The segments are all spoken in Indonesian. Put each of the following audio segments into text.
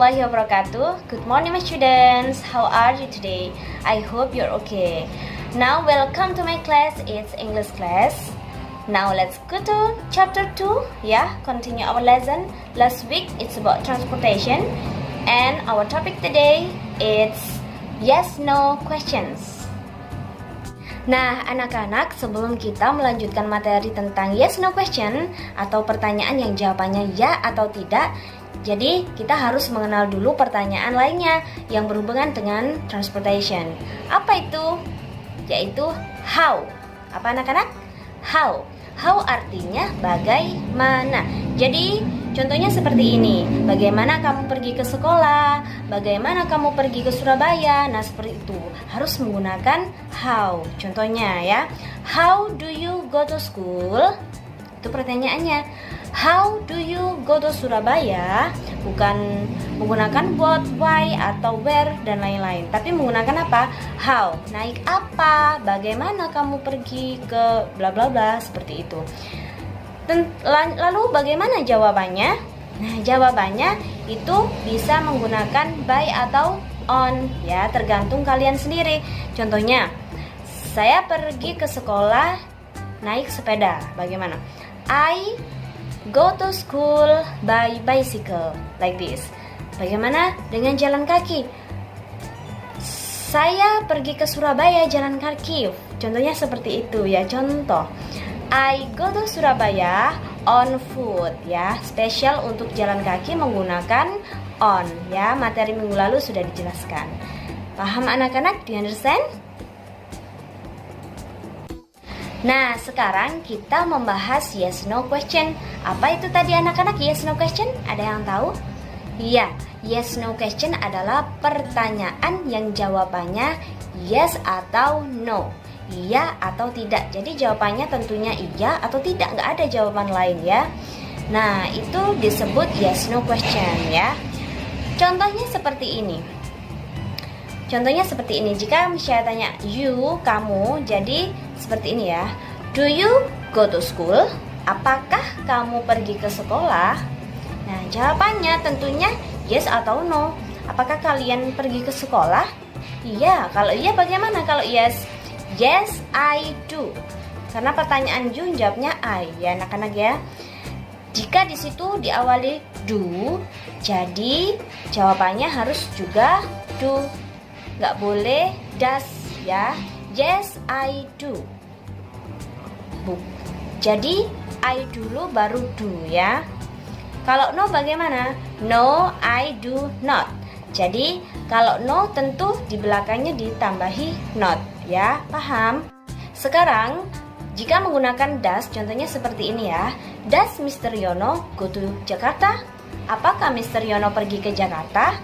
warahmatullahi wabarakatuh. Good morning my students. How are you today? I hope you're okay. Now welcome to my class. It's English class. Now let's go to chapter 2. Continue our lesson. Last week it's about transportation, and our topic today is yes no questions. Nah, anak-anak, sebelum kita melanjutkan materi tentang yes no question atau pertanyaan yang jawabannya ya atau tidak, jadi kita harus mengenal dulu pertanyaan lainnya yang berhubungan dengan transportation. Apa itu? Yaitu how. Apa anak-anak? How. How artinya bagaimana. Jadi contohnya seperti ini. Bagaimana kamu pergi ke sekolah? Bagaimana kamu pergi ke Surabaya? Nah, seperti itu. Harus menggunakan how. Contohnya ya. How do you go to school? Itu pertanyaannya. How do you go to Surabaya? Bukan menggunakan what, why, atau where, dan lain-lain. Tapi menggunakan apa? How. Naik apa? Bagaimana kamu pergi ke bla bla bla, seperti itu. Lalu bagaimana jawabannya? Nah, jawabannya itu bisa menggunakan by atau on, ya, tergantung kalian sendiri. Contohnya, saya pergi ke sekolah naik sepeda. Bagaimana? I go to school by bicycle, like this. Bagaimana dengan jalan kaki? Saya pergi ke Surabaya jalan kaki. Contohnya seperti itu ya, contoh. I go to Surabaya on foot, ya. Spesial untuk jalan kaki menggunakan on, ya. Materi minggu lalu sudah dijelaskan. Paham anak-anak? Do you understand? Nah, sekarang kita membahas yes no question. Apa itu tadi anak-anak yes no question? Ada yang tahu? Iya, yes no question adalah pertanyaan yang jawabannya yes atau no, iya atau tidak. Jadi jawabannya tentunya iya atau tidak, nggak ada jawaban lain ya. Nah, itu disebut yes no question ya. Contohnya seperti ini. Jika saya tanya you, kamu, jadi seperti ini ya. Do you go to school? Apakah kamu pergi ke sekolah? Nah, jawabannya tentunya yes atau no. Apakah kalian pergi ke sekolah? Iya. Kalau iya bagaimana kalau yes? Yes, I do. Karena pertanyaan you jawabnya I, ya anak-anak ya. Jika di situ diawali do, jadi jawabannya harus juga do. Nggak boleh does ya. Yes, I do. Jadi I dulu baru do ya. Kalau no bagaimana? No, I do not. Jadi kalau no tentu di belakangnya ditambahi not ya. Paham? Sekarang jika menggunakan does, contohnya seperti ini ya. Does Mr. Yono go to Jakarta? Apakah Mr. Yono pergi ke Jakarta?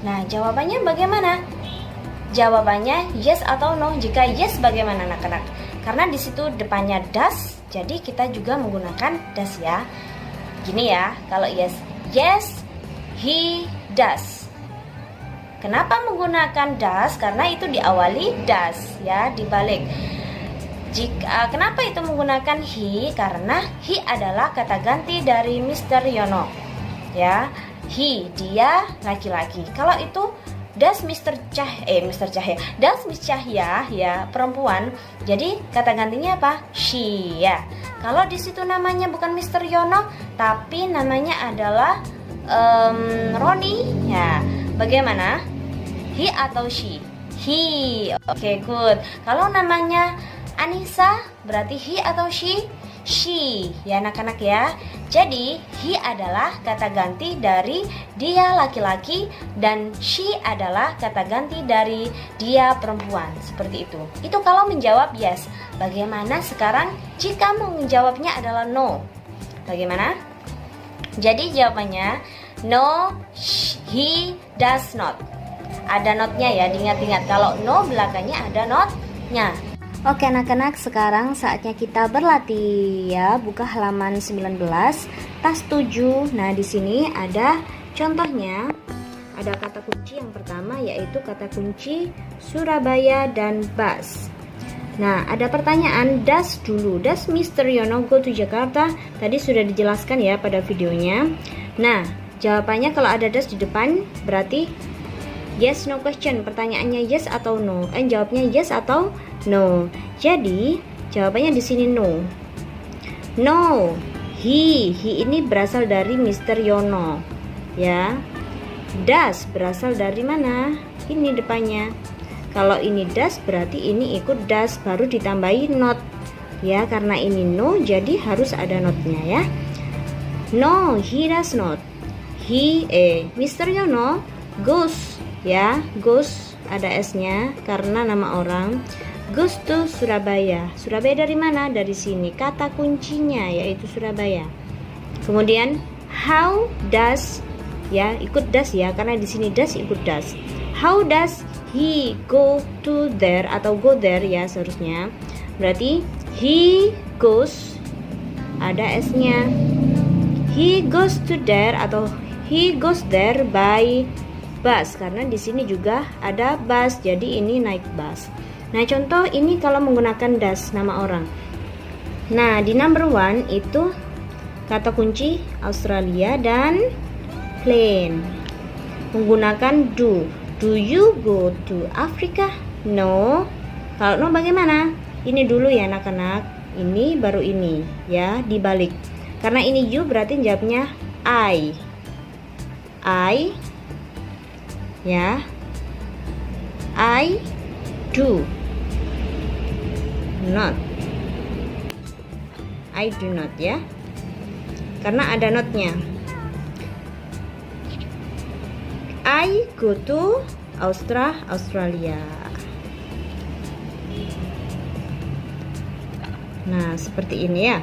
Nah, jawabannya bagaimana? Jawabannya yes atau no. Jika yes bagaimana anak-anak? Karena di situ depannya does, jadi kita juga menggunakan does ya. Gini ya, kalau yes, yes he does. Kenapa menggunakan does? Karena itu diawali does ya, dibalik. Kenapa itu menggunakan he? Karena he adalah kata ganti dari Mr. Yono. Ya, he, dia laki-laki. Kalau itu does Miss Cahya ya, perempuan. Jadi kata gantinya apa? She ya. Kalau di situ namanya bukan Mr. Yono, tapi namanya adalah Roni ya. Bagaimana? He atau she? He. Oke, good. Kalau namanya Anissa, berarti he atau she? She ya anak-anak ya. Jadi he adalah kata ganti dari dia laki-laki dan she adalah kata ganti dari dia perempuan. Seperti itu. Itu kalau menjawab yes. Bagaimana sekarang jika menjawabnya adalah no? Bagaimana? Jadi jawabannya no, he does not. Ada notnya ya, diingat-ingat. Kalau no belakangnya ada notnya. Oke anak-anak, sekarang saatnya kita berlatih ya. Buka halaman 19, tas 7. Nah, di sini ada contohnya. Ada kata kunci yang pertama yaitu kata kunci Surabaya dan bus. Nah, ada pertanyaan does dulu. Does Mr. Yono go to Jakarta? Tadi sudah dijelaskan ya pada videonya. Nah, Jawabannya kalau ada das di depan berarti yes no question. Pertanyaannya yes atau no. Jawabnya yes atau no. Jadi jawabannya di sini no. No. He ini berasal dari Mr. Yono. Ya. Das berasal dari mana? Ini depannya. Kalau ini das berarti ini ikut das baru ditambahi not. Ya, karena ini no jadi harus ada notnya ya. No, he does not. Mr. Yono goes ya, goes ada S-nya karena nama orang. Goes to Surabaya. Surabaya dari mana? Dari sini. Kata kuncinya yaitu Surabaya. Kemudian how does ya, ikut does ya karena di sini does ikut does. How does he go to there atau go there ya seharusnya. Berarti he goes ada S-nya. He goes to there atau he goes there by bus karena di sini juga ada bus. Jadi ini naik bus. Nah, contoh ini kalau menggunakan does nama orang. Nah, di number 1 itu kata kunci Australia dan plane. Menggunakan do. Do you go to Africa? No. Kalau no bagaimana? Ini dulu ya anak-anak. Ini baru ini ya, dibalik. Karena ini you berarti jawabnya I ya. I do not. I do not ya. Karena ada notnya. I go to Australia. Nah, seperti ini ya.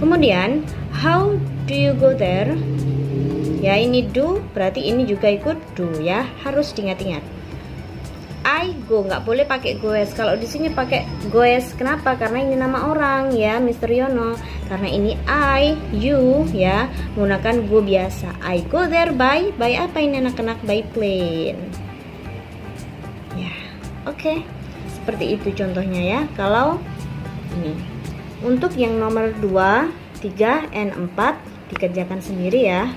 Kemudian how do you go there? Ya, ini do berarti ini juga ikut do ya. Harus diingat-ingat. I go nggak boleh pakai goes. Kalau di sini pakai goes, kenapa? Karena ini nama orang ya, Mr. Yono. Karena ini I, you ya, menggunakan go biasa. I go there by apa ini anak-anak? By plane. Ya, oke. Seperti itu contohnya ya. Kalau ini untuk yang nomor 2, 3, and 4 dikerjakan sendiri ya.